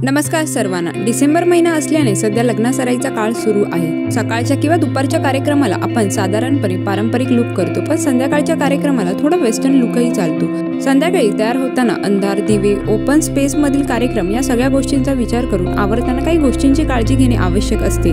नमस्कार सर्वांना। डिसेंबर महिना असल्याने सध्या लग्नासराईचा काळ सुरू आहे। सकाळच्या किंवा दुपारच्या कार्यक्रमाला आपण साधारणपणे पारंपरिक लुक करतो, पण संध्याकाळच्या कार्यक्रमाला थोडा वेस्टर्न लुकही चालतो। संध्याकाळी तयार होताना अंधार, दिवे, ओपन स्पेस मधील कार्यक्रम या सगळ्या गोष्टींचा विचार करून आवरताना काही गोष्टींची काळजी घेणे आवश्यक असते।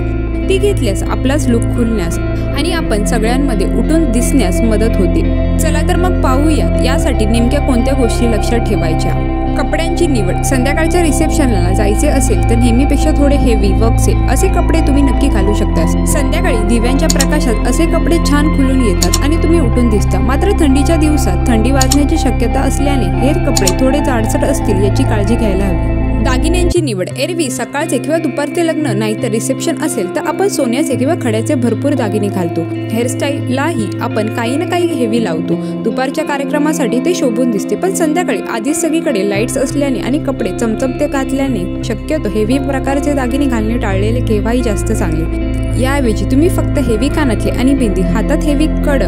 ती घेतल्यास आपलाच लुक खुलण्यास आणि आपण सगळ्यांमध्ये उठून दिसण्यास मदत होते। चला तर मग पाहूयात यासाठी नेमक्या कोणत्या गोष्टी लक्षात ठेवायच्या। कपड्यांची निवड। संध्याकाळच्या रिसेप्शनला जायचे असेल तर नेहमीपेक्षा थोडे हेवी वर्कचे असे कपडे तुम्ही नक्की घालू शकता। संध्याकाळी दिव्यांच्या प्रकाशात असे कपडे छान खुलून येतात आणि तुम्ही उठून दिसता। मात्र थंडीच्या दिवसात थंडी वाजण्याची शक्यता असल्याने हे कपडे थोडे जाडसर असतील याची काळजी घ्यायला हवी। दागिन्यांची निवड। एरवी सकाळचे किंवा दुपारचे लग्न नाहीतर रिसेप्शन असेल तर आपण सोन्याचे किंवा खड्याचे भरपूर दागिने घालतो। हेअरस्टाईललाही आपण काही ना काही हेवी लावतो। दुपारच्या कार्यक्रमासाठी ते शोभून दिसते, पण संध्याकाळी आधीच सगळीकडे लाईट्स असल्याने आणि कपडे चमचमते घातल्याने शक्यतो हेवी प्रकारचे दागिने घालणे टाळलेले केव्हाही जास्त चांगले। याऐवजी तुम्ही फक्त हेवी कानातले आणि बिंदी, हातात हेवी कड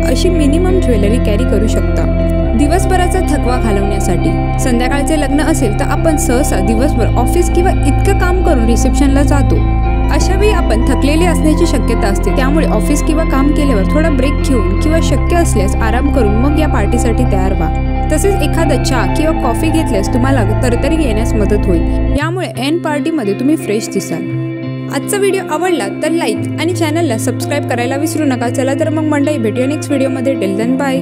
अशी मिनिमम ज्वेलरी कॅरी करू शकता। दिवसभराचा थकवा घालवण्यासाठी। संध्याकाळचे लग्न असेल तर आपण सहसा दिवसभर ऑफिस किंवा इतकं काम करून रिसेप्शनला जातो। अशा वेळी आपण थकलेले असण्याची शक्यता असते, त्यामुळे ऑफिस किंवा काम केल्यावर थोडा ब्रेक घेऊन किंवा शक्य असल्यास आराम करून मग या पार्टीसाठी तयार व्हा। तसेच एखादा चहा किंवा कॉफी घेतल्यास तुम्हाला तरतरी येण्यास मदत होईल। यामुळे एंड पार्टीमध्ये तुम्ही फ्रेश दिसाल। आजचा व्हिडिओ आवडला तर लाईक आणि चॅनलला सबस्क्राईब करायला विसरू नका। चला तर मग मंडळी, भेटूया नेक्स्ट व्हिडिओमध्ये। Till then bye.